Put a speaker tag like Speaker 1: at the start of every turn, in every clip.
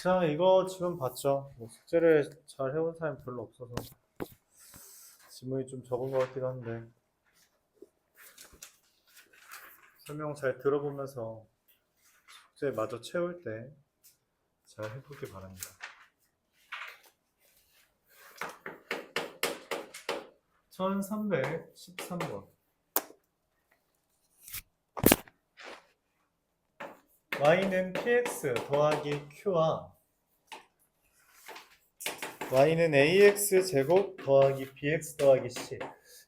Speaker 1: 자, 이거 지금 봤죠? 뭐 숙제를 잘 해온 사람이 별로 없어서 지문이 좀 적은 것 같기도 한데 설명 잘 들어보면서 숙제 마저 채울 때 잘 해보길 바랍니다. (1313번) y는 px 더하기 q와 y는 ax 제곱 더하기 bx 더하기 c.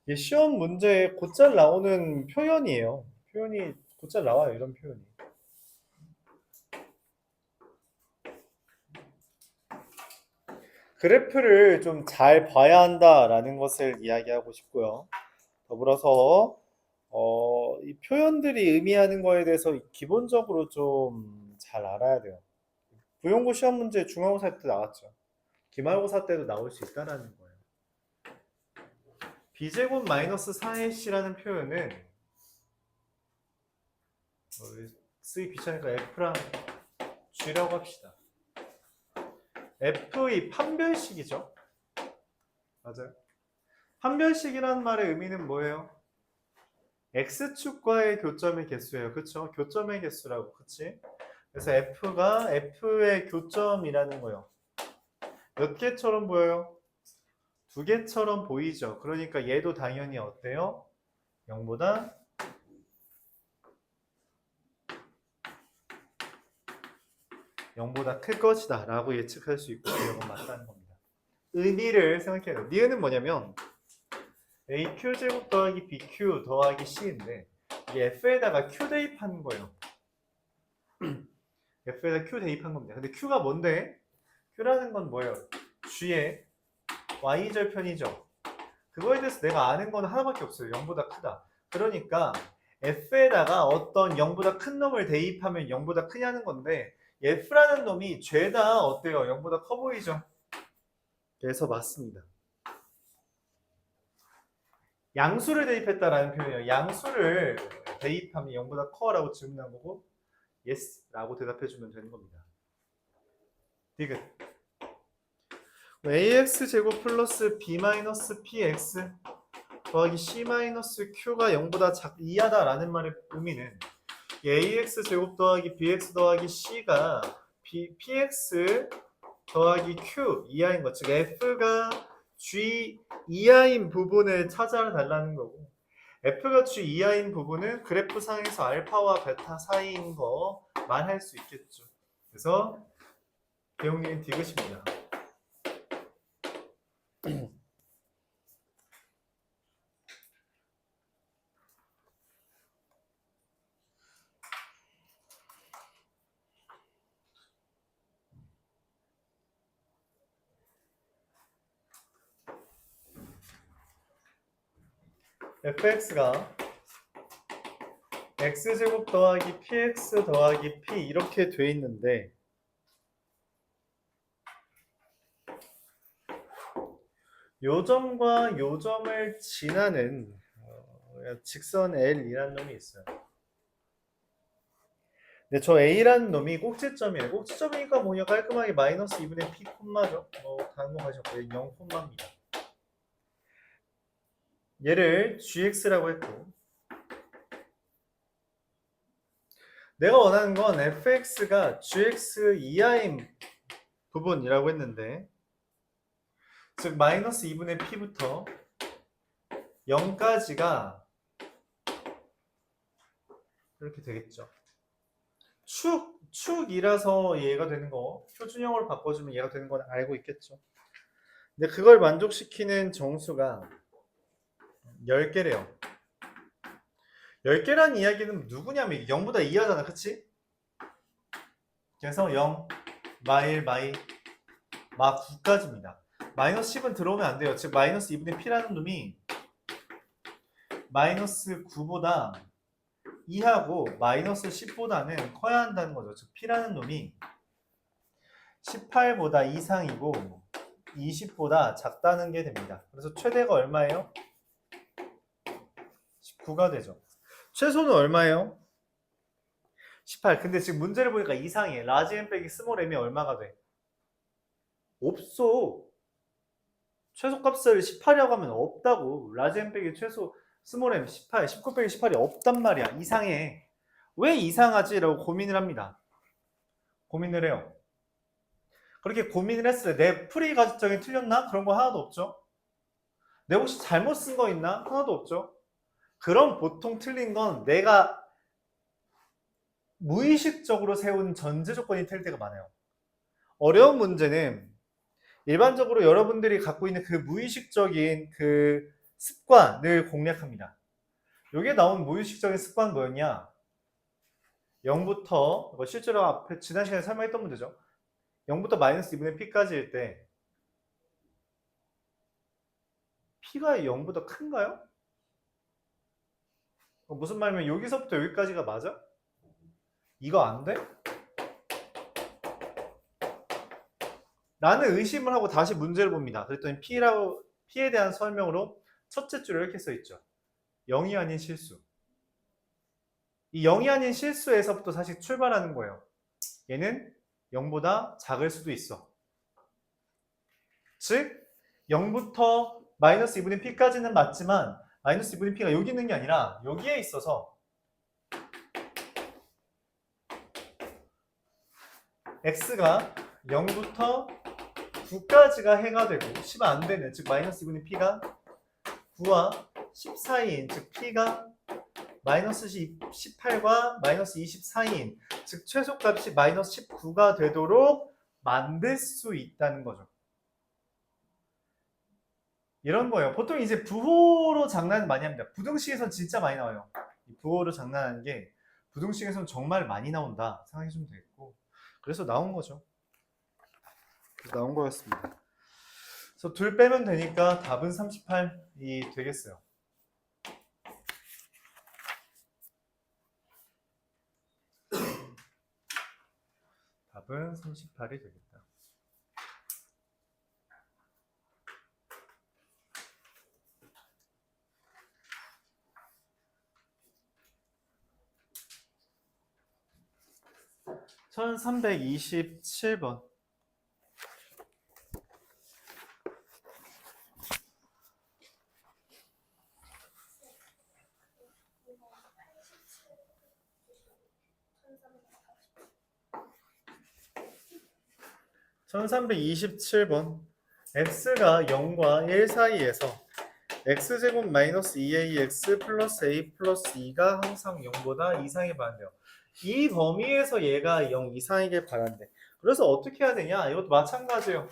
Speaker 1: 이게 시험 문제에 곧잘 나오는 표현이에요. 표현이 곧잘 나와요, 이런 표현이. 그래프를 좀 잘 봐야 한다라는 것을 이야기하고 싶고요. 더불어서 이 표현들이 의미하는 거에 대해서 기본적으로 좀 잘 알아야 돼요. 부용고 시험 문제 중간고사 때 나왔죠. 기말고사 때도 나올 수 있다라는 거예요. b제곱 마이너스 4ac라는 표현은 쓰기 귀찮으니까 f랑 g라고 합시다. f의 판별식이죠. 맞아요. 판별식이라는 말의 의미는 뭐예요? x축과의 교점의 개수예요. 그쵸? 교점의 개수라고. 그치? 그래서 f가 f의 교점이라는 거예요. 몇 개처럼 보여요? 두 개처럼 보이죠. 그러니까 얘도 당연히 어때요? 0보다 클 것이다 라고 예측할 수 있고 이건 맞다는 겁니다. 의미를 생각해야 돼요. 니은은 뭐냐면 AQ제곱 더하기 BQ 더하기 C인데 이 F에다가 Q 대입한 거예요. F에다 Q 대입한 겁니다. 근데 Q가 뭔데? Q라는 건 뭐예요? G의 Y절편이죠. 그거에 대해서 내가 아는 건 하나밖에 없어요. 0보다 크다. 그러니까 F에다가 어떤 0보다 큰 놈을 대입하면 0보다 크냐는 건데 F라는 놈이 죄다 어때요? 0보다 커 보이죠? 그래서 맞습니다. 양수를 대입했다라는 표현이에요. 양수를 대입하면 0보다 커라고 질문한 거고 yes 라고 대답해주면 되는 겁니다. 디귿 ax 제곱 플러스 b 마이너스 px 더하기 c 마이너스 q가 0보다 이하다 라는 말의 의미는 ax 제곱 더하기 bx 더하기 c가 px 더하기 q 이하인 것, 즉 f가 g 이하인 부분을 찾아달라는 거고 f가 g 이하인 부분은 그래프상에서 알파와 베타 사이인 거 말할 수 있겠죠. 그래서 배용님 디귿입니다. fx가 x제곱 더하기 px 더하기 p 이렇게 돼 있는데 요점과 요점을 지나는 직선 L이라는 놈이 있어요. 근데 저 A라는 놈이 꼭지점이에요. 꼭지점이니까 뭐냐 깔끔하게 마이너스 2분의 P 콤마죠. 다른 거 가셨고요. 0 콤마입니다. 얘를 gx라고 했고 내가 원하는 건 fx가 gx 이하인 부분이라고 했는데 즉 마이너스 2분의 p부터 0까지가 이렇게 되겠죠. 축이라서 얘가 되는 거 표준형으로 바꿔주면 얘가 되는 건 알고 있겠죠. 근데 그걸 만족시키는 정수가 10개래요. 10개라는 이야기는 누구냐면 이게 0보다 이하잖아. 그치? 그래서 0, 마1, 마2, 마9까지입니다. 마이너스 10은 들어오면 안 돼요. 즉 마이너스 2분의 p라는 놈이 마이너스 9보다 2하고 마이너스 10보다는 커야 한다는 거죠. 즉 p라는 놈이 18보다 이상이고 20보다 작다는 게 됩니다. 그래서 최대가 얼마예요? 19가 되죠. 최소는 얼마예요? 18. 근데 지금 문제를 보니까 이상해. 라지 m 빼기 스몰 m이 얼마가 돼? 없어. 최소값을 18이라고 하면 없다고. 라지 m 빼기 최소 스몰 m 18, 19 빼기 18이 없단 말이야. 이상해. 왜 이상하지? 라고 고민을 합니다. 고민을 해요. 그렇게 고민을 했을 때 내 풀이 가정이 틀렸나? 그런 거 하나도 없죠. 내가 혹시 잘못 쓴 거 있나? 하나도 없죠. 그럼 보통 틀린 건 내가 무의식적으로 세운 전제 조건이 틀릴 때가 많아요. 어려운 문제는 일반적으로 여러분들이 갖고 있는 그 무의식적인 그 습관을 공략합니다. 여기에 나온 무의식적인 습관 뭐였냐? 0부터 실제로 앞에 지난 시간에 설명했던 문제죠. 0부터 마이너스 2분의 p까지일 때 p가 0보다 큰가요? 무슨 말이면 여기서부터 여기까지가 맞아? 이거 안 돼? 라는 의심을 하고 다시 문제를 봅니다. 그랬더니 P에 대한 설명으로 첫째 줄에 이렇게 써있죠. 0이 아닌 실수. 이 0이 아닌 실수에서부터 사실 출발하는 거예요. 얘는 0보다 작을 수도 있어. 즉 0부터 마이너스 2분의 P까지는 맞지만 마이너스 2분의 P가 여기 있는 게 아니라 여기에 있어서 X가 0부터 9까지가 해가 되고 10은 안 되는, 즉 마이너스 2분의 P가 9와 10 사이인, 즉 P가 마이너스 18과 마이너스 20 사이인, 즉 최소값이 마이너스 19가 되도록 만들 수 있다는 거죠. 이런 거예요. 보통 이제 부호로 장난 많이 합니다. 부등식에선 진짜 많이 나와요. 부호로 장난하는 게 부등식에선 정말 많이 나온다 생각해주면 되겠고, 그래서 나온 거죠. 그래서 나온 거였습니다. 그래서 둘 빼면 되니까 답은 38이 되겠어요. 답은 38이 되겠다. (1327번) (1327번) x가 0과 1 사이에서 x제곱 마이너스 2ax 플러스 a 플러스 2가 항상 0보다 이상이 바란대요. 이 범위에서 얘가 0 이상이길 바란대. 그래서 어떻게 해야 되냐? 이것도 마찬가지예요.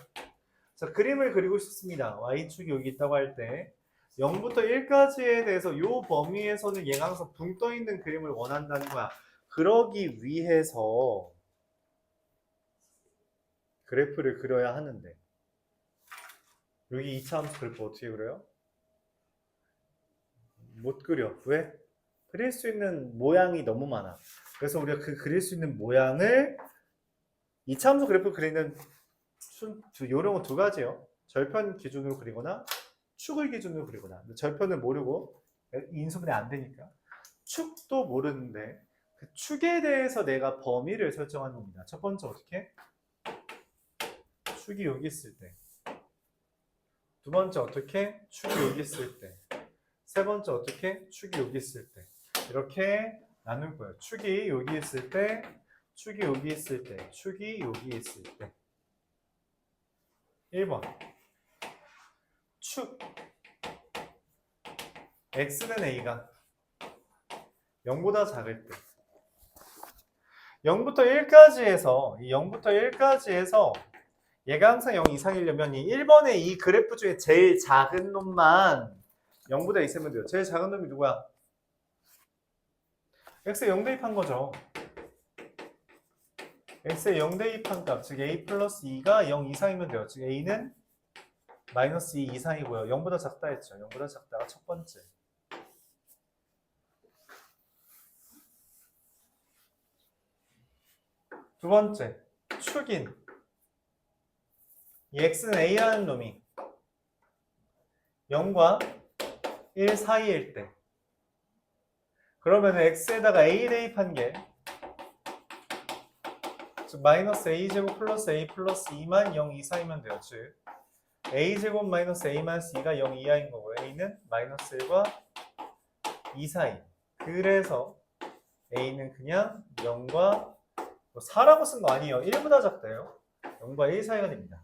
Speaker 1: 자, 그림을 그리고 싶습니다. y축이 여기 있다고 할 때 0부터 1까지에 대해서 이 범위에서는 얘가 항상 붕 떠있는 그림을 원한다는 거야. 그러기 위해서 그래프를 그려야 하는데, 여기 2차 함수 그래프 어떻게 그려요? 못 그려. 왜? 그릴 수 있는 모양이 너무 많아. 그래서 우리가 그 그릴 수 있는 모양을 2차 함수 그래프 그리는 요령은 두 가지예요. 절편 기준으로 그리거나 축을 기준으로 그리거나. 절편을 모르고 인수분해 안 되니까 축도 모르는데 그 축에 대해서 내가 범위를 설정하는 겁니다. 첫 번째 어떻게? 축이 여기 있을 때. 두 번째 어떻게? 축이 여기 있을 때. 세 번째 어떻게? 축이 여기 있을 때. 이렇게 나눌 거예요. 축이 여기 있을 때, 축이 여기 있을 때, 축이 여기 있을 때. 1번 축 x는 a가 0보다 작을 때, 0부터 1까지에서 이 0부터 1까지에서 얘가 항상 0 이상이려면 이 1번의 이 그래프 중에 제일 작은 놈만 0보다 있으면 돼요. 제일 작은 놈이 누구야? x에 0 대입한 거죠. x에 0 대입한 값, 즉 a 플러스 2가 0 이상이면 돼요. 즉 a는 마이너스 2 이상이고요. 0보다 작다 했죠. 0보다 작다가 첫 번째. 두 번째, 축인 이 x는 a라는 놈이 0과 1 사이일 때, 그러면 x에다가 a 대입한 게 즉 마이너스 a제곱 플러스 a 플러스 2만 0 이상이면 돼요. 즉 a제곱 마이너스 a 마이너스 2가 0 이하인 거고요. a는 마이너스 1과 2 사이. 그래서 a는 그냥 0과 4라고 쓴 거 아니에요. 1보다 작대요. 0과 1 사이가 됩니다.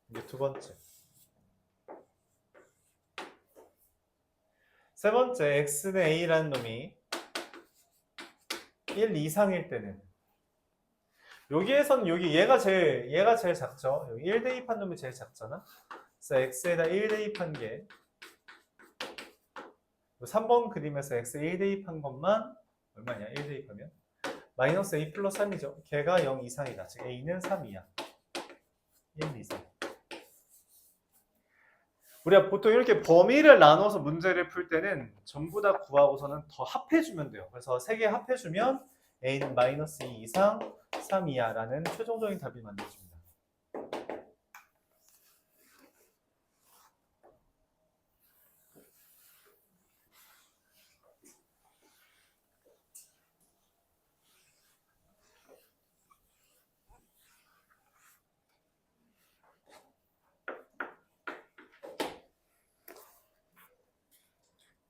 Speaker 1: 이게 두 번째. 세 번째, x는 a라는 놈이 1 이상일 때는 여기에서는 얘가 제일 작죠. 여기 1 대입한 놈이 제일 작잖아. 그래서 x에다 1 대입한 게 3번 그림에서 x 1 대입한 것만 얼마냐? 1 대입하면 마이너스 a 플러스 3이죠. 걔가 0 이상이다. 즉 a는 3이야. 1 이상. 우리가 보통 이렇게 범위를 나눠서 문제를 풀 때는 전부 다 구하고서는 더 합해주면 돼요. 그래서 3개 합해주면 a는 마이너스 2 이상 3 이하라는 최종적인 답이 만들어집니다.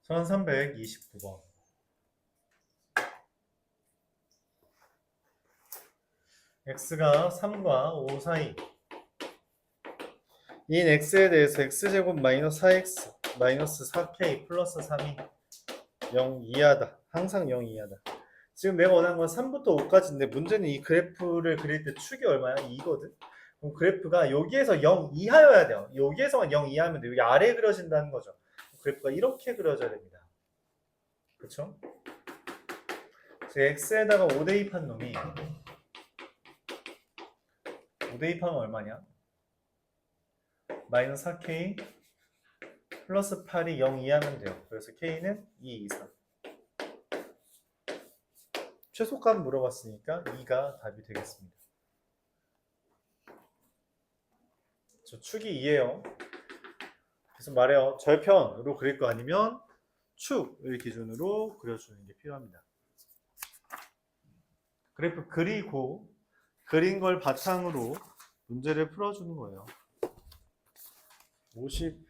Speaker 1: (1329번) x가 3과 5 사이 인 x에 대해서 x제곱 마이너스 4x 마이너스 4k 플러스 3이 0 이하다. 항상 0 이하다. 지금 내가 원하는 건 3부터 5까지인데 문제는 이 그래프를 그릴 때 축이 얼마야? 2거든? 그럼 그래프가 여기에서 0 이하여야 돼요. 여기에서만 0 이하면 돼요. 여기 아래에 그려진다는 거죠. 그래프가 이렇게 그려져야 됩니다. 그쵸? x에다가 5 대입한 놈이 5 대입하면 얼마냐? 마이너스 4k 플러스 8이 0 이하면 돼요. 그래서 k는 2 이상. 최소값 물어봤으니까 2가 답이 되겠습니다. 저 축이 2예요. 그래서 말해요. 절편으로 그릴 거 아니면 축을 기준으로 그려주는 게 필요합니다. 그래프 그리고 그린 걸 바탕으로 문제를 풀어주는 거예요. 51번.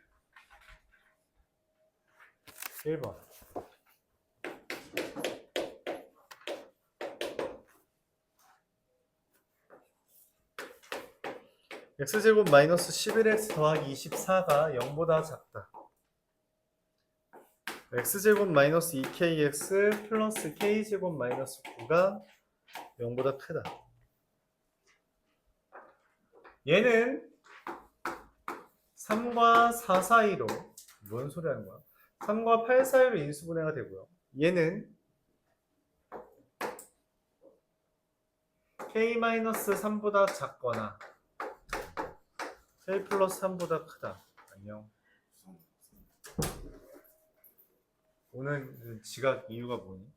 Speaker 1: x제곱 마이너스 11x 더하기 24가 0보다 작다. x제곱 마이너스 2kx 플러스 k제곱 마이너스 9가 0보다 크다. 얘는 3과 4 사이로 뭔 소리 하는 거야? 3과 8 사이로 인수분해가 되고요. 얘는 k-3보다 작거나 k 플러스 3보다 크다. 안녕. 오늘 지각 이유가 뭐니?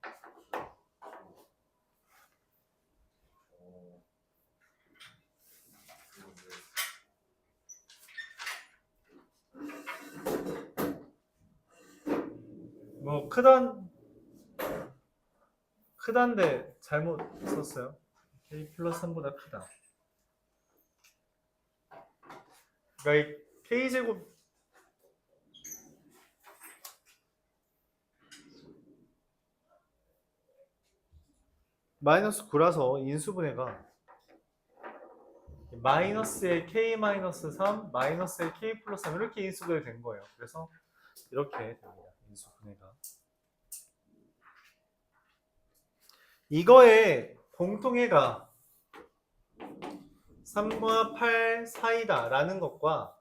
Speaker 1: 뭐 크단데 잘못 썼어요. k 플러스 3보다 크다. 그러니까 이 k제곱 마이너스 9라서 인수분해가 마이너스의 k 마이너스 3 마이너스의 k 플러스 3 이렇게 인수분해 된 거예요. 그래서 이렇게 됩니다. 인수분해가. 이거의 공통해가 3과 8 사이다 라는 것과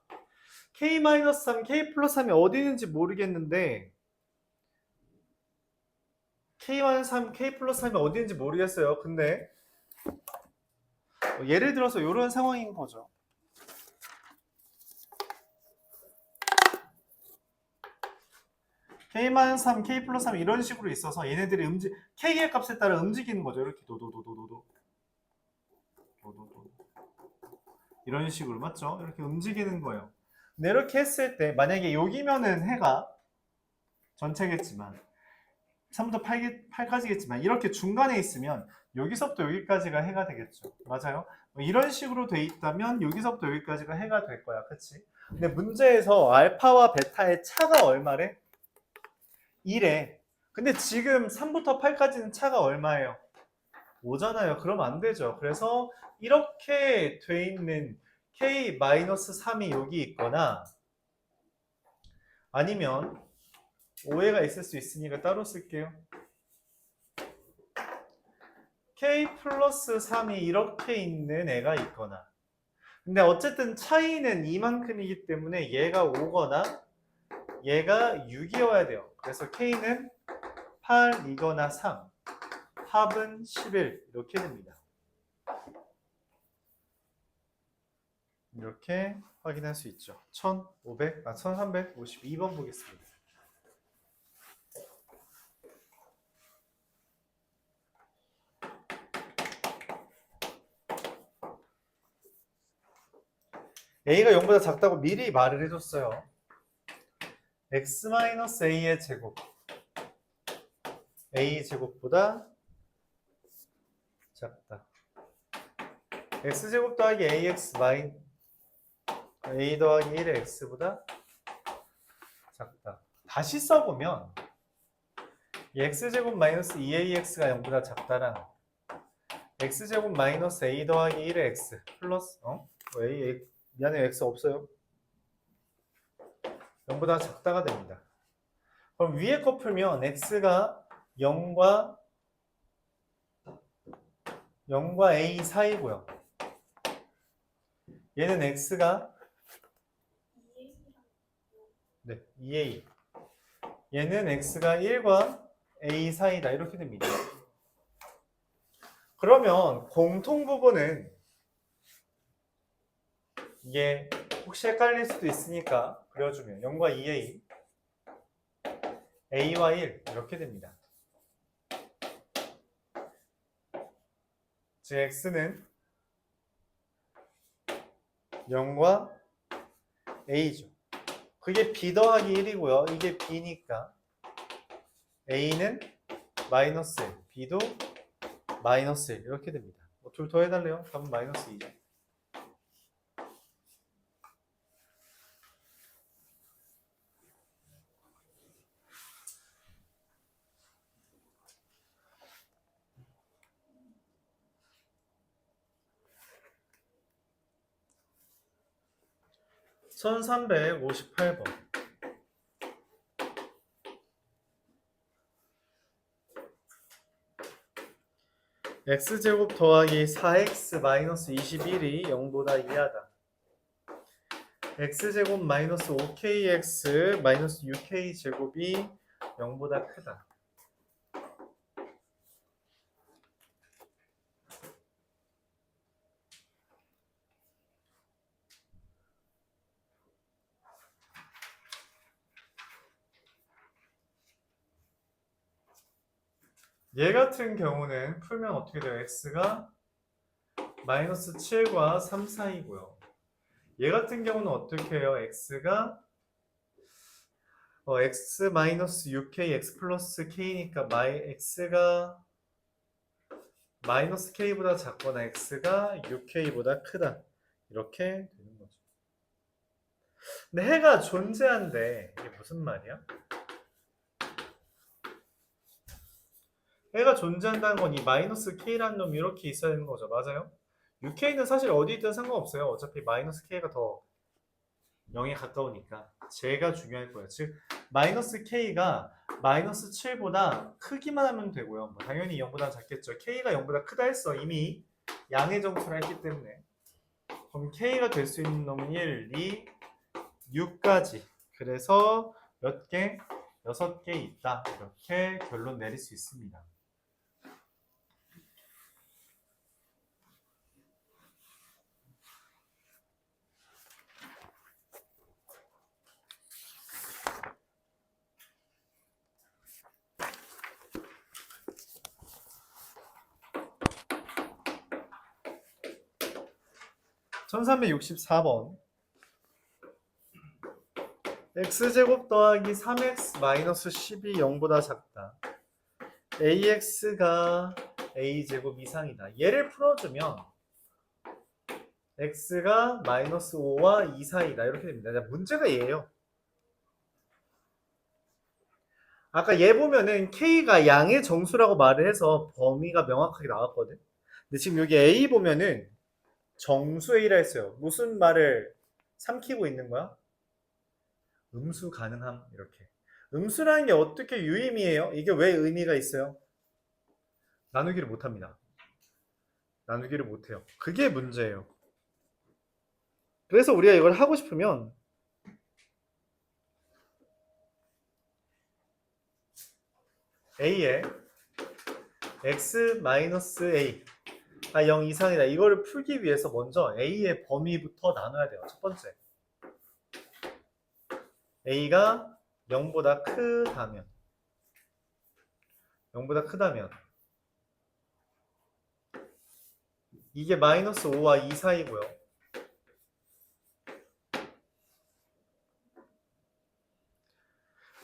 Speaker 1: k-3, k 플러스 3이 어디 있는지 모르겠는데 k-3, k 플러스 3이 어디 있는지 모르겠어요. 근데 예를 들어서 이런 상황인 거죠. k-3, k 플러스 3 이런 식으로 있어서 얘네들이 k의 값에 따라 움직이는 거죠. 이렇게 도도도도도도 이런 식으로 맞죠? 이렇게 움직이는 거예요. 근데 이렇게 했을 때 만약에 여기면은 해가 전체겠지만 3부터 8까지겠지만 이렇게 중간에 있으면 여기서부터 여기까지가 해가 되겠죠. 맞아요? 뭐 이런 식으로 돼 있다면 여기서부터 여기까지가 해가 될 거야. 그치? 근데 문제에서 알파와 베타의 차가 얼마래? 1에. 근데 지금 3부터 8까지는 차가 얼마예요? 5잖아요. 그럼 안 되죠. 그래서 이렇게 돼 있는 K-3이 여기 있거나 아니면 오해가 있을 수 있으니까 따로 쓸게요. K 플러스 3이 이렇게 있는 애가 있거나 근데 어쨌든 차이는 이만큼이기 때문에 얘가 5거나 얘가 6이어야 돼요. 그래서 K는 8이거나 3 합은 11 이렇게 됩니다. 이렇게 확인할 수 있죠. 1352번 보겠습니다. A가 0보다 작다고 미리 말을 해줬어요. x-a의 제곱 a 제곱보다 작다. x제곱 더하기 ax a 더하기 1의 x보다 작다. 다시 써보면 이 x제곱 마이너스 2ax가 0보다 작다랑 x제곱 마이너스 a 더하기 1의 x 플러스 a 미안해요. x 없어요. 0보다 작다가 됩니다. 그럼 위에 거 풀면 x가 0과 a 사이고요. 얘는 x가 2a. 얘는 x가 1과 a 사이다. 이렇게 됩니다. 그러면 공통 부분은 이게 혹시 헷갈릴 수도 있으니까 그려주면 0과 2a, a와 1 이렇게 됩니다. 즉 x는 0과 a죠. 그게 b 더하기 1이고요. 이게 b니까 a는 마이너스 1, b도 마이너스 1 이렇게 됩니다. 둘 더 해달래요? 답은 마이너스 2죠. (1358번) x제곱 더하기 4x 마이너스 21이 0보다 이하다. x제곱 마이너스 5kx 마이너스 6k 제곱이 0보다 크다. 얘 같은 경우는 풀면 어떻게 돼요? x가 마이너스 7과 3 사이고요. 얘 같은 경우는 어떻게 해요? x가 x 마이너스 6k x 플러스 k니까 x가 마이너스 k보다 작거나 x가 6k보다 크다. 이렇게 되는 거죠. 근데 해가 존재한데 이게 무슨 말이야? 해가 존재한다는 건 이 마이너스 k라는 놈이 이렇게 있어야 되는 거죠. 맞아요? 6k는 사실 어디 있든 상관없어요. 어차피 마이너스 k가 더 0에 가까우니까 제가 중요할 거예요. 즉 마이너스 k가 마이너스 7보다 크기만 하면 되고요. 뭐 당연히 0보다 작겠죠. k가 0보다 크다 했어. 이미 양의 정수를 했기 때문에. 그럼 k가 될 수 있는 놈은 1, 2, 6까지. 그래서 몇 개? 6개 있다. 이렇게 결론 내릴 수 있습니다. (1364번) x제곱 더하기 3x 마이너스 10이 0보다 작다. ax가 a제곱 이상이다. 얘를 풀어주면 x가 마이너스 5와 2 사이다. 이렇게 됩니다. 문제가 얘예요. 아까 얘 보면은 k가 양의 정수라고 말을 해서 범위가 명확하게 나왔거든. 근데 지금 여기 a 보면은 정수 a라 했어요. 무슨 말을 삼키고 있는 거야? 음수 가능함. 이렇게. 음수라는 게 어떻게 유의미해요? 이게 왜 의미가 있어요? 나누기를 못합니다. 나누기를 못해요. 그게 문제예요. 그래서 우리가 이걸 하고 싶으면 a에 x-a 0 이상이다. 이거를 풀기 위해서 먼저 a의 범위부터 나눠야 돼요. 첫 번째. a가 0보다 크다면 0보다 크다면 이게 마이너스 5와 2 사이고요.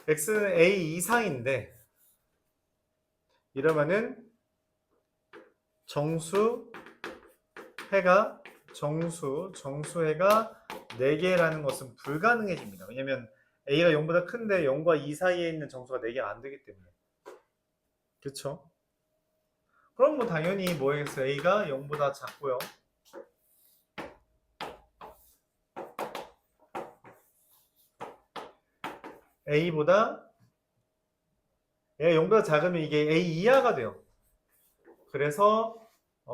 Speaker 1: x는 a 이상인데 이러면은 정수해가 4개라는 것은 불가능해집니다. 왜냐면 a가 0보다 큰데 0과 2 사이에 있는 정수가 4개가 안 되기 때문에. 그쵸? 그럼 뭐 당연히 뭐겠어요? a가 0보다 작고요. a보다 얘가 0보다 작으면 이게 a 이하가 돼요. 그래서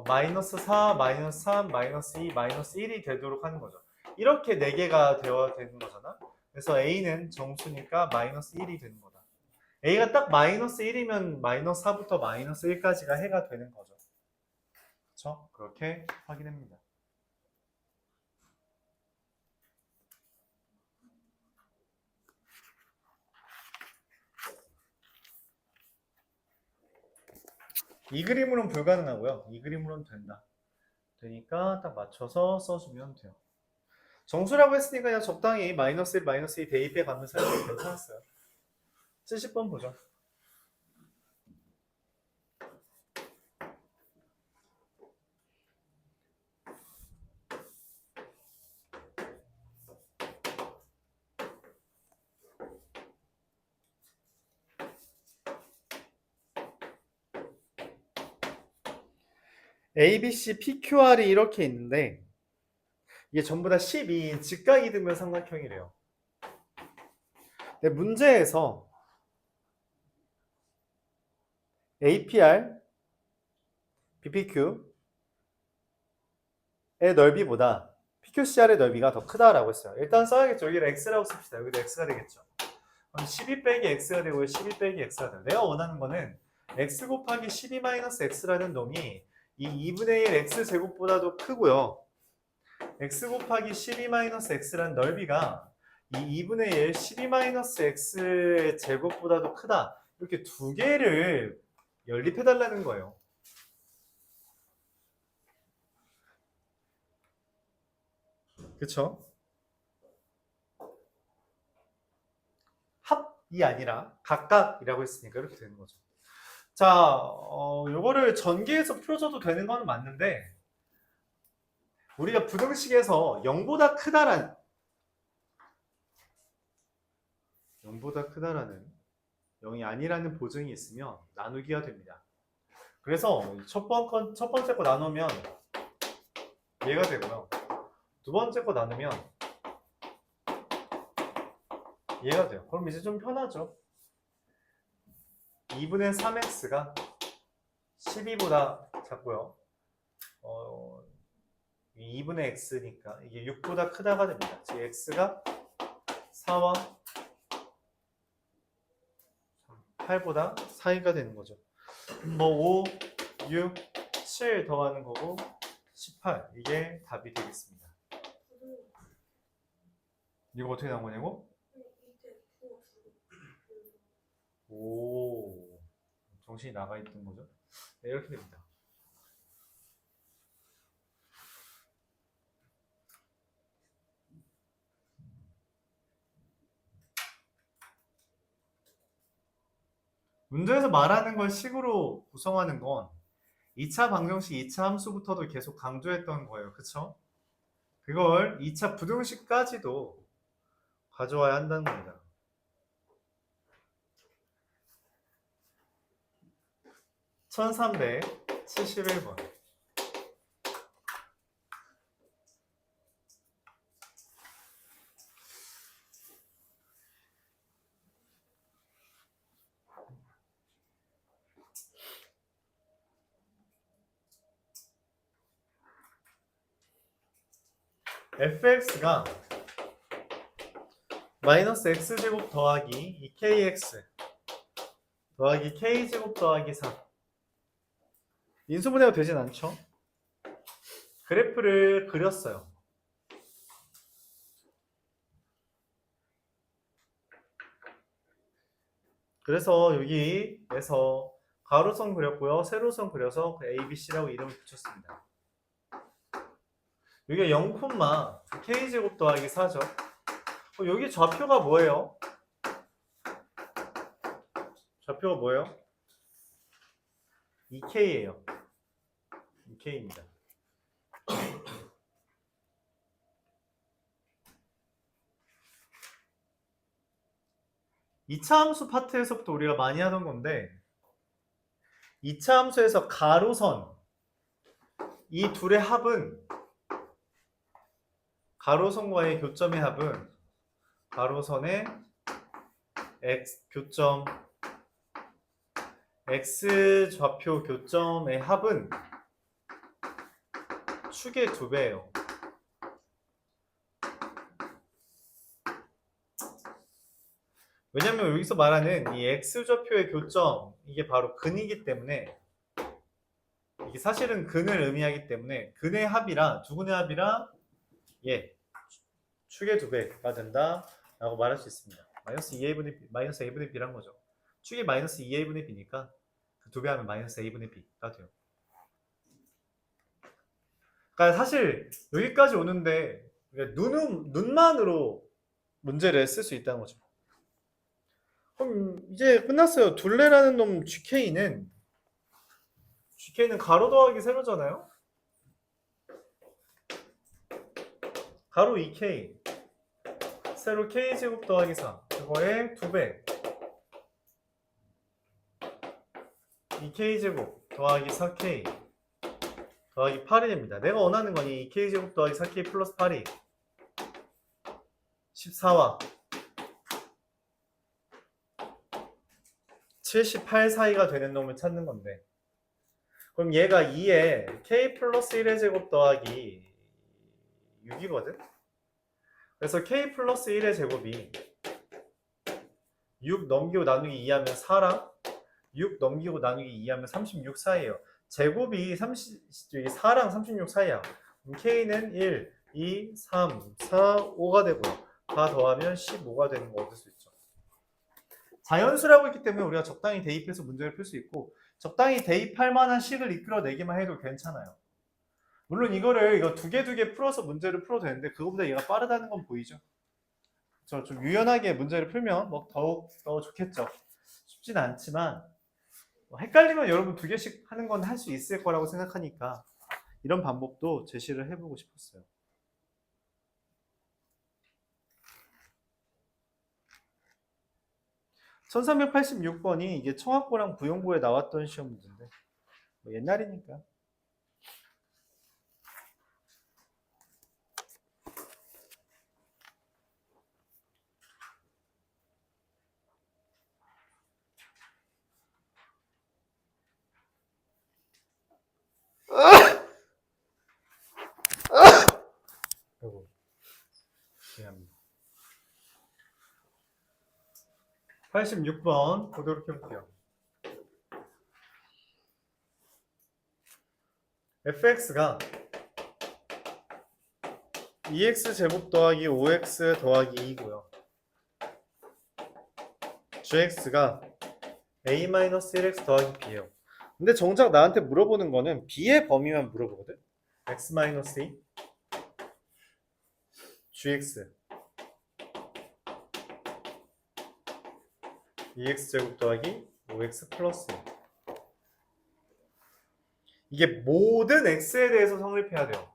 Speaker 1: 마이너스 4, 마이너스 3, 마이너스 2, 마이너스 1이 되도록 하는 거죠. 이렇게 4개가 되어야 되는 거잖아. 그래서 a는 정수니까 마이너스 1이 되는 거다. a가 딱 마이너스 1이면 마이너스 4부터 마이너스 1까지가 해가 되는 거죠. 그렇죠? 그렇게 확인합니다. 이 그림으로는 불가능하고요. 이 그림으로는 된다. 되니까 딱 맞춰서 써주면 돼요. 정수라고 했으니까 그냥 적당히 마이너스 1, 마이너스 2 대입해 가면서 해도 괜찮았어요. 70번 보죠. A, B, C, P, Q, R이 이렇게 있는데 이게 전부 다 12인 직각이 되면 삼각형이래요. 근데 문제에서 APR, BPQ의 넓이보다 PQCR의 넓이가 더 크다라고 했어요. 일단 써야겠죠. 여기를 X라고 씁시다. 여기도 X가 되겠죠. 그럼 12 빼기 X가 되고요. 12 빼기 X가 돼요. 내가 원하는 거는 X 곱하기 12-X라는 놈이 이 2분의 1 X제곱보다도 크고요. X 곱하기 12-X라는 넓이가 이 2분의 1 12-X의 제곱보다도 크다. 이렇게 두 개를 연립해달라는 거예요. 그쵸? 합이 아니라 각각이라고 했으니까 이렇게 되는 거죠. 자, 요거를 전개해서 풀어줘도 되는 건 맞는데 우리가 부등식에서 0보다 크다라는 0이 아니라는 보증이 있으면 나누기가 됩니다. 그래서 첫 번째 거 나누면 얘가 되고요. 두 번째 거 나누면 얘가 돼요. 그럼 이제 좀 편하죠. 2분의 3x가 12보다 작고요. 2분의 x니까 이게 6보다 크다가 됩니다. 즉 x가 4와 8보다 사이가 되는 거죠. 뭐 5, 6, 7 더하는 거고 18 이게 답이 되겠습니다. 이거 어떻게 나온 거냐고? 오, 정신이 나가 있던 거죠. 네, 이렇게 됩니다. 문제에서 말하는 걸 식으로 구성하는 건 2차 방정식 2차 함수부터도 계속 강조했던 거예요. 그쵸? 그걸 2차 부등식까지도 가져와야 한다는 겁니다. 1371번. fx가 마이너스 x제곱 더하기 2kx 더하기 k제곱 더하기 4 인수분해가 되진 않죠? 그래프를 그렸어요. 그래서 여기에서 가로선 그렸고요. 세로선 그려서 그 ABC라고 이름을 붙였습니다. 여기가 0, k제곱 더하기 4죠. 여기 좌표가 뭐예요? 좌표가 뭐예요? 2k예요. 2k입니다. 이 차 함수 파트에서부터 우리가 많이 하던 건데 2차 함수에서 가로선 이 둘의 합은 가로선과의 교점의 합은 가로선의 x 교점 x 좌표 교점의 합은 축의 2배예요. 왜냐면 여기서 말하는 이 x좌표의 교점 이게 바로 근이기 때문에 이게 사실은 근을 의미하기 때문에 근의 합이랑 두 근의 합이랑 축의 2배가 된다 라고 말할 수 있습니다. 마이너스 a분의 b란 거죠. 축이 마이너스 2a분의 b니까 그 2배 하면 마이너스 a분의 b가 돼요. 그러니까 사실 여기까지 오는데 눈만으로 문제를 쓸 수 있다는 거죠. 그럼 이제 끝났어요. 둘레라는 놈 GK는 가로 더하기 세로잖아요. 가로 2K 세로 K제곱 더하기 4 그거의 2배 2K제곱 더하기 4K 더하기 8이 됩니다. 내가 원하는 건 이 2K제곱 더하기 4K 플러스 8이 14와 78 사이가 되는 놈을 찾는 건데 그럼 얘가 2에 K 플러스 1의 제곱 더하기 6이거든? 그래서 K 플러스 1의 제곱이 6 넘기고 나누기 2하면 4랑 6 넘기고 나누기 2하면 36 사이에요. 제곱이 4랑 36 사이야. 그럼 K는 1, 2, 3, 4, 5가 되고요. 다 더하면 15가 되는 거 얻을 수 있죠. 자연수라고 했기 때문에 우리가 적당히 대입해서 문제를 풀 수 있고 적당히 대입할 만한 식을 이끌어내기만 해도 괜찮아요. 물론 이거 두 개 풀어서 문제를 풀어도 되는데 그거보다 얘가 빠르다는 건 보이죠? 좀 유연하게 문제를 풀면 뭐 더욱 더 좋겠죠. 쉽진 않지만 헷갈리면 여러분 2개씩 하는 건 할 수 있을 거라고 생각하니까 이런 방법도 제시를 해보고 싶었어요. (1386번이) 이게 청학고랑 부용고에 나왔던 시험 문제인데 뭐 옛날이니까. 아이고, 미안합니다. 86번 보도록 해볼게요. fx가 2x제곱 더하기 5x 더하기 2고요. gx가 a-1x 더하기 b예요. 근데 정작 나한테 물어보는 거는 b의 범위만 물어보거든. x-2 gx 2x제곱 더하기 5x 플러스 1. 이게 모든 x에 대해서 성립해야 돼요.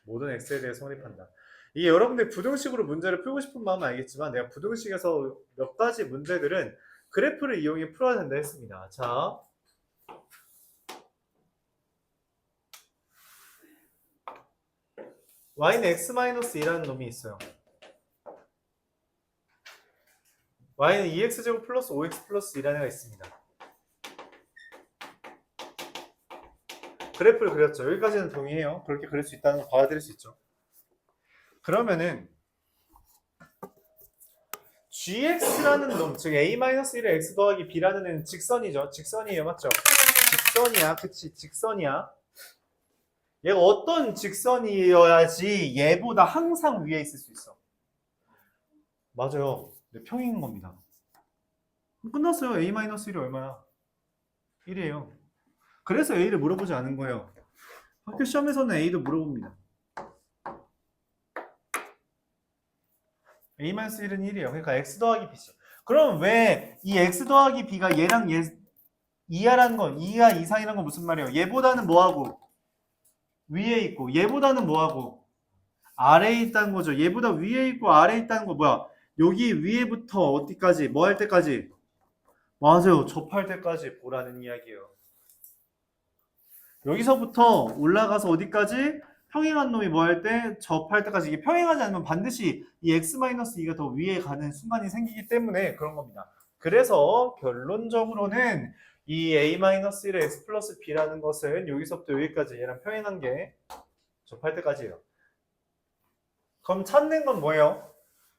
Speaker 1: 모든 x에 대해서 성립한다. 이게 여러분들 부등식으로 문제를 풀고 싶은 마음은 알겠지만 내가 부등식에서 몇 가지 문제들은 그래프를 이용해 풀어야 된다 했습니다. 자, y는 x-2라는 놈이 있어요. y는 2x제곱 플러스 5x 플러스 2라는 애가 있습니다. 그래프를 그렸죠. 여기까지는 동의해요. 그렇게 그릴 수 있다는 걸 받아들일 수 있죠. 그러면은 gx라는 놈, 즉 a-1의 x 더하기 b라는 애는 직선이죠. 직선이에요. 맞죠? 직선이야. 그치? 직선이야. 얘가 어떤 직선이어야지 얘보다 항상 위에 있을 수 있어? 맞아요. 네, 평행인 겁니다. 끝났어요. a-1이 얼마야? 1이에요. 그래서 a를 물어보지 않은 거예요. 학교 시험에서는 a도 물어봅니다. a-1은 1이에요. 그러니까 x 더하기 b죠. 그럼 왜 이 x 더하기 b가 얘랑 얘 이하라는 건 2하 이상이라는 건 무슨 말이에요? 얘보다는 뭐하고? 위에 있고 얘보다는 뭐하고? 아래에 있다는 거죠. 얘보다 위에 있고 아래에 있다는 거 뭐야? 여기 위에부터 어디까지? 뭐 할 때까지? 맞아요. 접할 때까지 보라는 이야기예요. 여기서부터 올라가서 어디까지? 평행한 놈이 뭐 할 때? 접할 때까지. 이게 평행하지 않으면 반드시 이 x-2가 더 위에 가는 순간이 생기기 때문에 그런 겁니다. 그래서 결론적으로는 이 a-1의 x 플러스 b라는 것은 여기서부터 여기까지 얘랑 평행한 게 접할 때까지예요. 그럼 찾는 건 뭐예요?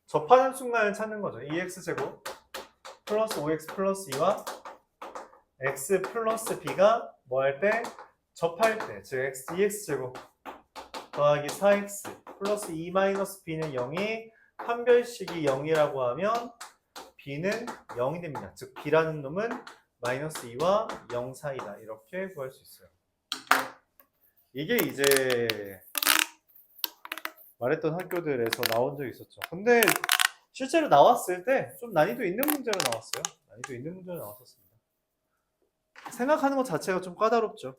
Speaker 1: 접하는 순간을 찾는 거죠. 2x제곱 플러스 5x 플러스 2와 x 플러스 b가 뭐 할 때? 접할 때, 즉 2x제곱 더하기 4x 플러스 2 마이너스 b는 0이 판별식이 0이라고 하면 b는 0이 됩니다. 즉 b라는 놈은 마이너스 2와 0 사이다. 이렇게 구할 수 있어요. 이게 이제 말했던 학교들에서 나온 적이 있었죠. 근데 실제로 나왔을 때 좀 난이도 있는 문제로 나왔어요. 난이도 있는 문제로 나왔었습니다. 생각하는 것 자체가 좀 까다롭죠.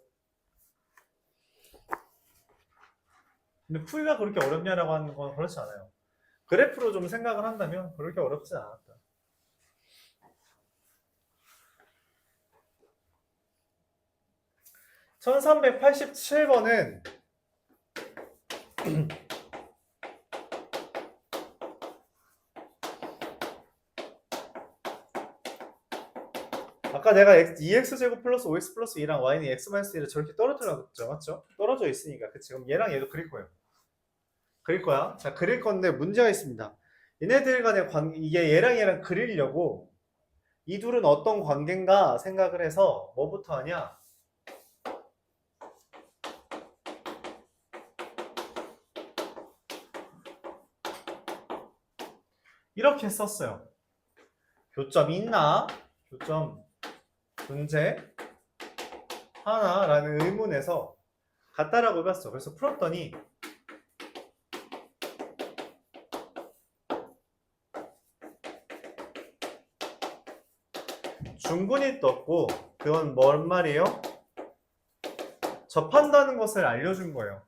Speaker 1: 근데 풀이가 그렇게 어렵냐라고 하는 건 그렇지 않아요. 그래프로 좀 생각을 한다면 그렇게 어렵진 않았다. (1387번은) 아까 내가 2x제곱 플러스 5x 플러스 2랑 y는 x-1을 저렇게 떨어뜨렸죠. 맞죠? 떨어져 있으니까. 그치? 그럼 얘랑 얘도 그릴 거예요. 그릴 거야. 자, 그릴 건데 문제가 있습니다. 얘네들 간의 관계, 이게 얘랑 그리려고 이 둘은 어떤 관계인가 생각을 해서 뭐부터 하냐? 이렇게 썼어요. 교점이 있나? 교점 존재 하나라는 의문에서 같다라고 해봤어. 그래서 풀었더니 중근이 떴고 그건 뭔 말이에요? 접한다는 것을 알려준 거예요.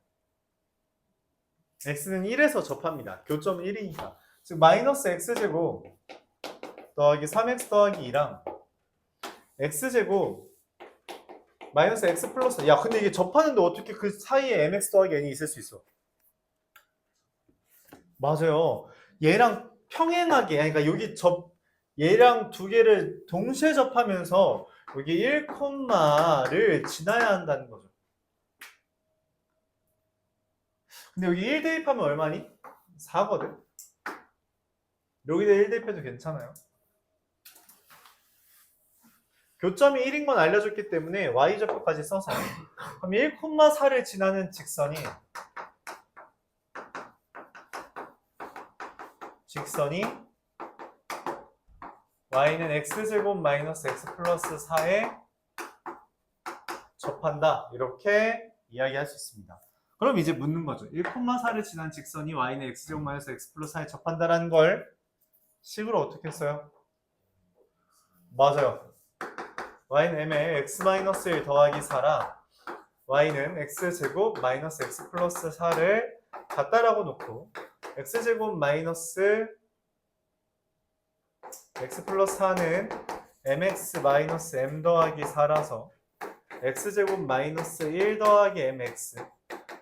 Speaker 1: x는 1에서 접합니다. 교점은 1이니까. 즉 마이너스 x제곱 더하기 3x 더하기 2랑 x제곱 마이너스 x 플러스 야 근데 이게 접하는데 어떻게 그 사이에 mx 더하기 n이 있을 수 있어? 맞아요. 얘랑 평행하게 그러니까 여기 얘랑 두 개를 동시에 접하면서 여기 1를 지나야 한다는 거죠. 근데 여기 1 대입하면 얼마니? 4거든. 여기다 1 대입해도 괜찮아요. 교점이 1인 건 알려줬기 때문에 y좌표까지 써서 그럼 1,4를 지나는 직선이 y는 x제곱 마이너스 x 플러스 4에 접한다. 이렇게 이야기할 수 있습니다. 그럼 이제 묻는 거죠. 1,4를 지난 직선이 y는 x제곱 마이너스 x 플러스 4에 접한다라는 걸 식으로 어떻게 써요? 맞아요. y는 m에 x-1 더하기 4라 y는 x제곱 마이너스 x 플러스 4를 같다라고 놓고 x제곱 마이너스 x 플러스 4는 mx 마이너스 m 더하기 4라서 x제곱 마이너스 1 더하기 mx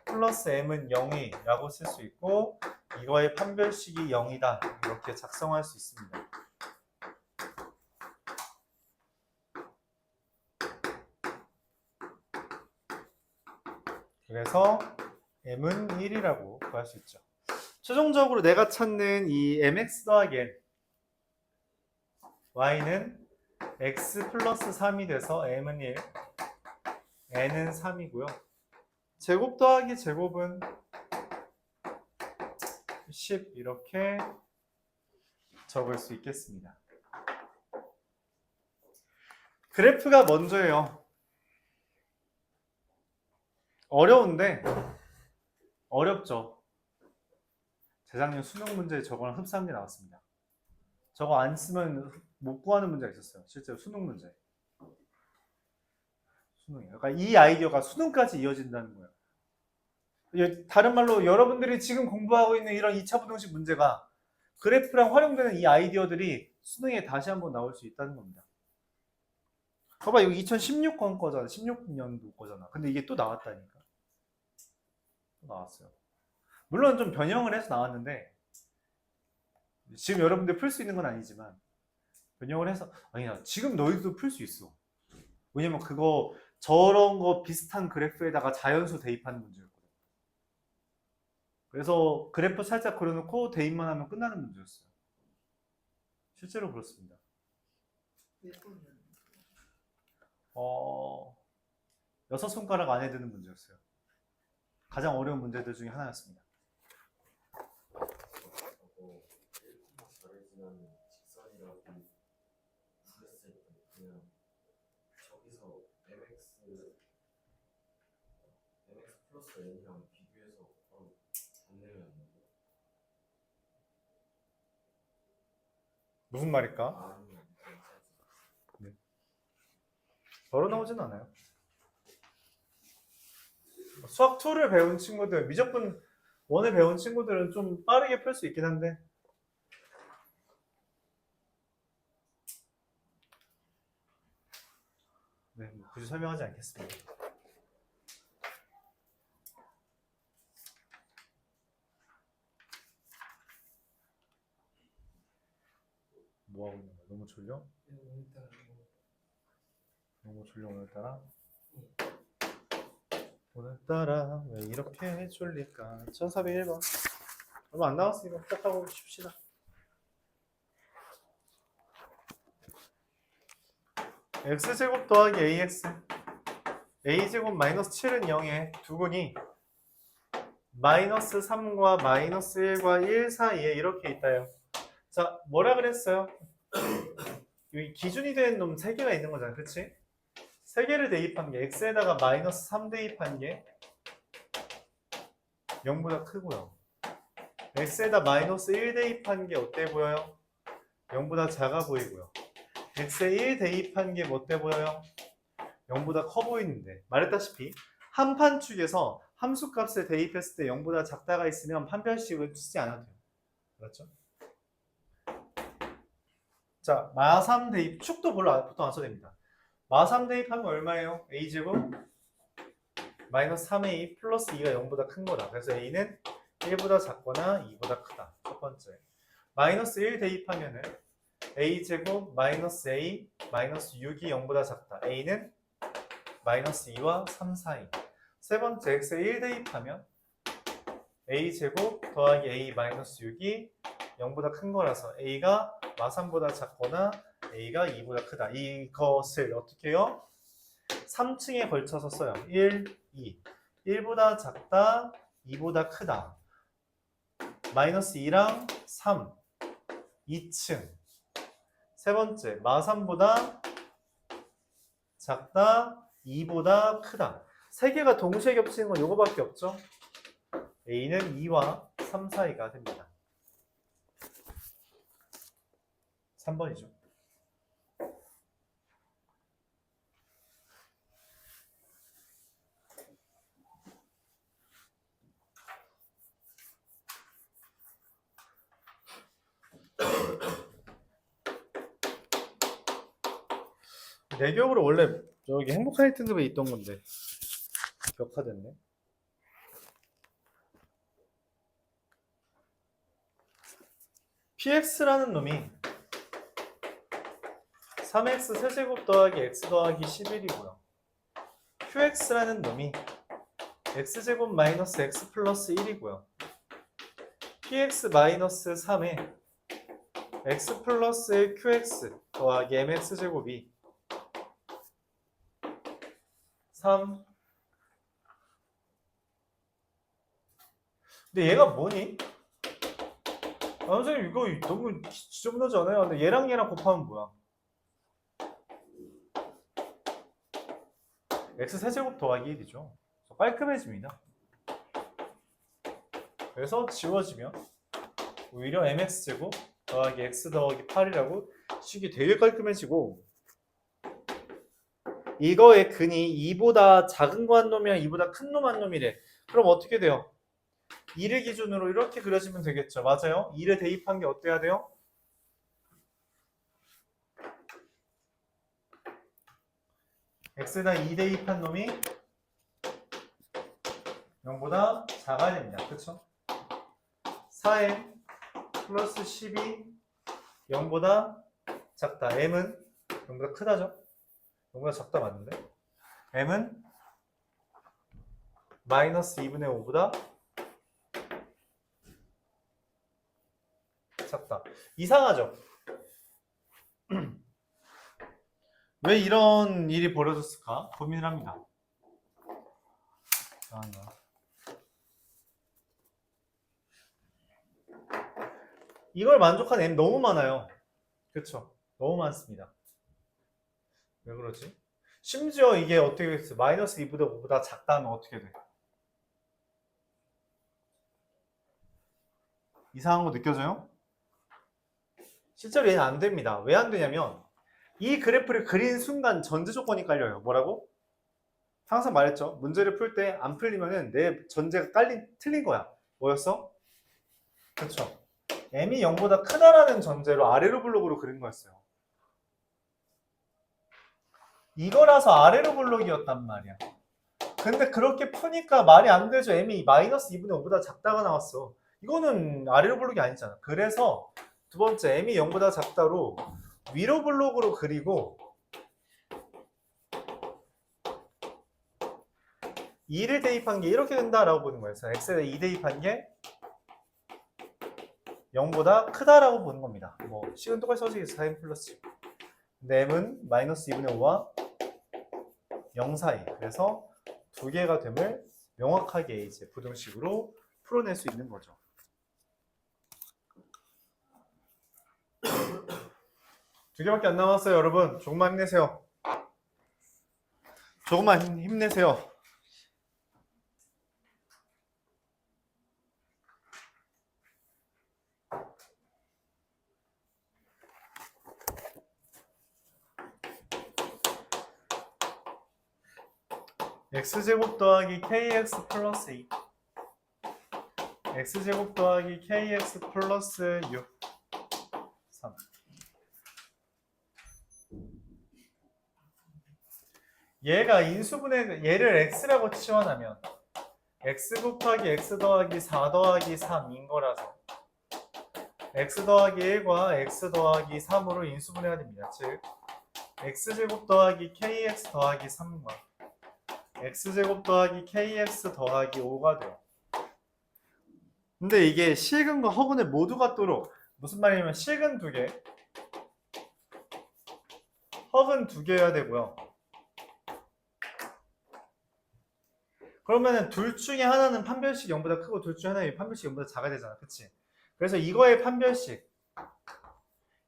Speaker 1: 플러스 m은 0이라고 쓸 수 있고 이거의 판별식이 0이다 이렇게 작성할 수 있습니다. 그래서 m은 1이라고 구할 수 있죠. 최종적으로 내가 찾는 이 mx 더하기 n y는 x 플러스 3이 돼서 m은 1 n은 3이고요. 제곱 더하기 제곱은 10 이렇게 적을 수 있겠습니다. 그래프가 먼저예요. 어려운데 어렵죠. 재작년 수능 문제에 저거랑 흡사한 게 나왔습니다. 저거 안 쓰면 못 구하는 문제가 있었어요. 실제로 수능 문제. 수능이에요. 그러니까 이 아이디어가 수능까지 이어진다는 거예요. 다른 말로 여러분들이 지금 공부하고 있는 이런 2차 부등식 문제가 그래프랑 활용되는 이 아이디어들이 수능에 다시 한번 나올 수 있다는 겁니다. 봐봐, 이거 2016년 거잖아. 16년도 거잖아. 근데 이게 또 나왔다니까. 또 나왔어요. 물론 좀 변형을 해서 나왔는데 지금 여러분들 풀 수 있는 건 아니지만 변형을 해서 아니야 지금 너희도 풀 수 있어. 왜냐면 그거 저런 거 비슷한 그래프에다가 자연수 대입하는 문제였거든. 그래서 그래프 살짝 그려놓고 대입만 하면 끝나는 문제였어요. 실제로 그렇습니다. 여섯 손가락 안에 드는 문제였어요. 가장 어려운 문제들 중에 하나였습니다.
Speaker 2: 플러스 n이랑 비교해서 바로 답내면 안 돼요?
Speaker 1: 무슨 말일까? 네. 바로 나오진 않아요. 수학 2를 배운 친구들, 미적분 1을 배운 친구들은 좀 빠르게 풀 수 있긴 한데 네, 굳이 설명하지 않겠습니다. 뭐하고 있는 거야? 너무 졸려? 너무 졸려 오늘따라? 오늘따라 왜 이렇게 졸릴까? 1401번 얼마 안 나왔으니까 시작하고 쉽시다. x제곱 더하기 ax a제곱 마이너스 7은 0에 두근이 마이너스 3과 마이너스 1과 1 사이에 이렇게 있다요. 자, 뭐라 그랬어요? 여기 기준이 된 놈 3개가 있는 거잖아, 그치? 3개를 대입한 게 x에다가 마이너스 3 대입한 게 0보다 크고요. x에다 마이너스 1 대입한 게 어때 보여요? 0보다 작아 보이고요. x에 1 대입한 게 뭐 때 보여요? 0보다 커 보이는데 말했다시피 한 판축에서 함수값을 대입했을 때 0보다 작다가 있으면 판별식을 쓰지 않아도 돼요. 그렇죠? 자, 마3 대입, 축도 별로 보통 안 써도 됩니다. 마3 대입하면 얼마예요? a제곱 마이너스 3a 플러스 2가 0보다 큰 거다. 그래서 a는 1보다 작거나 2보다 크다. 첫 번째. 마이너스 1 대입하면은 a제곱 마이너스 a 마이너스 6이 0보다 작다. a는 마이너스 2와 3 사이. 세 번째, x에 1 대입하면 a제곱 더하기 a 마이너스 6이 0보다 큰 거라서 a가 마3보다 작거나 a가 2보다 크다. 이것을 어떻게 해요? 3층에 걸쳐서 써요. 1, 2. 1보다 작다, 2보다 크다. 마이너스 2랑 3. 2층. 세 번째, 마3보다 작다, 2보다 크다. 세 개가 동시에 겹치는 건 이거밖에 없죠? a는 2와 3 사이가 됩니다. 3번이죠. 내격으로 원래 저기 행복한 1등급에 있던 건데 격화됐네. px라는 놈이 3x 세제곱 더하기 x 더하기 11이고요. qx라는 놈이 x제곱 마이너스 x 플러스 1이고요. px 마이너스 3에 x 플러스 1 qx 더하기 mx제곱이 3. 근데 얘가 뭐니? 아, 선생님 이거 너무 지저분하지 않아요? 근데 얘랑 곱하면 뭐야? x 세제곱 더하기 1이죠. 깔끔해집니다. 그래서 지워지면 오히려 mx제곱 더하기 x 더하기 8이라고 식이 되게 깔끔해지고, 이거의 근이 2보다 작은 거 한 놈이랑 2보다 큰 놈 한 놈이래. 그럼 어떻게 돼요? 2를 기준으로 이렇게 그려지면 되겠죠. 맞아요? 2를 대입한 게 어때야 돼요? x에다 2 대입한 놈이 0보다 작아야 됩니다. 그쵸? 4m 플러스 12 0보다 작다. m은 0보다 크다죠? 0보다 작다 맞는데? m은 마이너스 2분의 5보다 작다. 이상하죠? 왜 이런 일이 벌어졌을까? 고민을 합니다. 이걸 만족한 m 너무 많아요. 그쵸? 너무 많습니다. 왜 그러지? 심지어 이게 어떻게 됐어? 마이너스 2보다 5보다 작다면 어떻게 돼? 이상한 거 느껴져요? 실제로 얘는 안 됩니다. 왜 안 되냐면 이 그래프를 그린 순간 전제 조건이 깔려요. 뭐라고? 항상 말했죠. 문제를 풀 때 안 풀리면은 내 전제가 틀린 거야. 뭐였어? 그쵸? m이 0보다 크다라는 전제로 아래로 블록으로 그린 거였어요. 이거라서 아래로 블록이었단 말이야. 근데 그렇게 푸니까 말이 안 되죠. m이 마이너스 2분의 5보다 작다가 나왔어. 이거는 아래로 블록이 아니잖아. 그래서 두 번째 m이 0보다 작다로 위로 블록으로 그리고 2를 대입한 게 이렇게 된다라고 보는 거예요. 그래서 x에다 2 대입한 게 0보다 크다라고 보는 겁니다. 뭐 식은 똑같이 써지겠어. 4m 플러스 10. 근데 m은 마이너스 2분의 5와 0 사이. 그래서 두 개가 됨을 명확하게 이제 부등식으로 풀어낼 수 있는 거죠. 두 개밖에 안 남았어요, 여러분. 조금만 힘내세요. 조금만 힘내세요. x제곱 더하기 kx 플러스 2 x제곱 더하기 kx 플러스 6 3 얘가 인수분해 얘를 x라고 치환하면 x 곱하기 x 더하기 4 더하기 3인 거라서 x 더하기 1과 x 더하기 3으로 인수분해가 됩니다. 즉 x제곱 더하기 kx 더하기 3과 x제곱 더하기 kx 더하기 5가 돼요. 근데 이게 실근과 허근을 모두 갖도록 무슨 말이냐면 실근 2개, 허근 2개여야 되고요. 그러면은 둘 중에 하나는 판별식 0보다 크고 둘 중에 하나는 판별식 0보다 작아야 되잖아. 그치? 그래서 이거의 판별식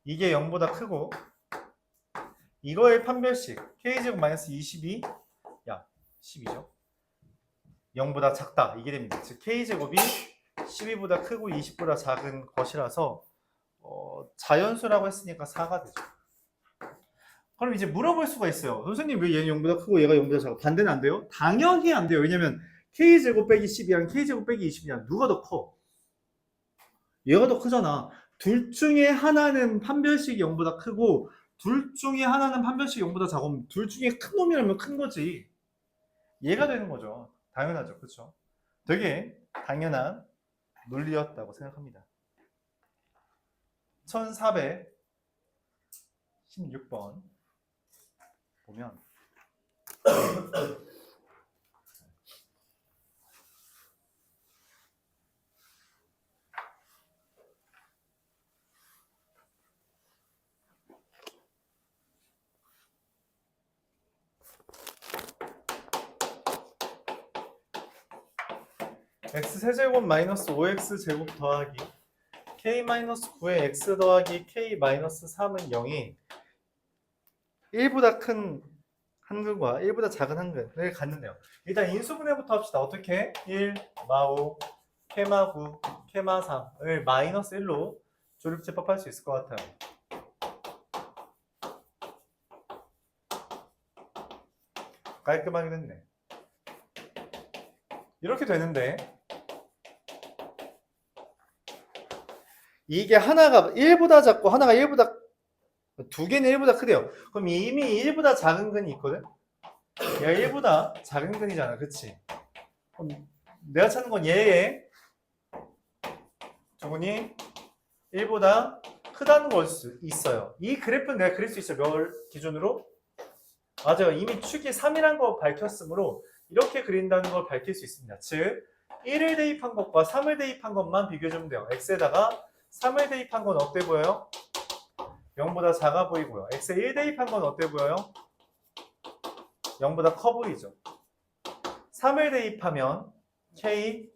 Speaker 1: 이게 0보다 크고 이거의 판별식 k제곱 마이너스 22 12죠. 0보다 작다. 이게 됩니다. 즉 k제곱이 12보다 크고 20보다 작은 것이라서 자연수라고 했으니까 4가 되죠. 그럼 이제 물어볼 수가 있어요. 선생님 왜 얘는 0보다 크고 얘가 0보다 작아? 반대는 안 돼요? 당연히 안 돼요. 왜냐면 k제곱 빼기 12랑 k제곱 빼기 20이랑 누가 더 커? 얘가 더 크잖아. 둘 중에 하나는 판별식이 0보다 크고 둘 중에 하나는 한 변씩 0보다 작으면 둘 중에 큰 놈이라면 큰 거지. 얘가 되는 거죠. 당연하죠. 그렇죠? 되게 당연한 논리였다고 생각합니다. 1416번 보면 x세제곱 마이너스 5x 제곱 더하기 k 마이너스 9의 x 더하기 k 마이너스 3은 0이 1보다 큰 한근과 1보다 작은 한근을 갖는데요. 일단 인수분해부터 합시다. 어떻게? 1, 마5, 케마9, 케마3을 마이너스 1로 조립집합할 수 있을 것 같아요. 깔끔하긴 했네. 이렇게 되는데 이게 하나가 1보다 작고 하나가 1보다 두 개는 1보다 크대요. 그럼 이미 1보다 작은 근이 있거든? 얘가 1보다 작은 근이잖아. 그치? 그럼 내가 찾는 건 얘의 저분이 1보다 크다는 걸 수 있어요. 이 그래프는 내가 그릴 수 있어요. 몇 기준으로? 맞아요. 이미 축이 3이란 거 밝혔으므로 이렇게 그린다는 걸 밝힐 수 있습니다. 즉 1을 대입한 것과 3을 대입한 것만 비교해주면 돼요. x에다가 3을 대입한 건 어때 보여요? 0보다 작아 보이고요. x에 1 대입한 건 어때 보여요? 0보다 커 보이죠. 3을 대입하면 k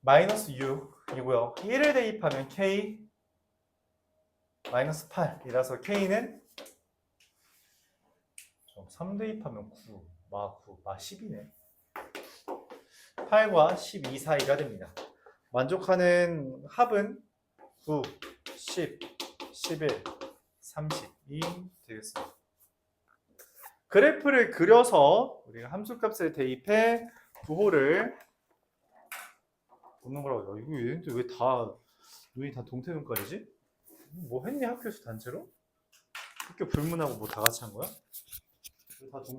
Speaker 1: 마이너스 6이고요. 1을 대입하면 k 마이너스 8이라서 k는 3 대입하면 9, 마 10이네. 8과 12 사이가 됩니다. 만족하는 합은 9, 10, 11, 30이 되겠습니다. 그래프를 그려서 우리가 함수값을 대입해 부호를 보는 거라고. 이거 얘네들 왜 다 눈이 다 동태 눈깔이지? 뭐 했니 학교에서 단체로? 학교 불문하고 뭐 다 같이 한 거야? 다 동태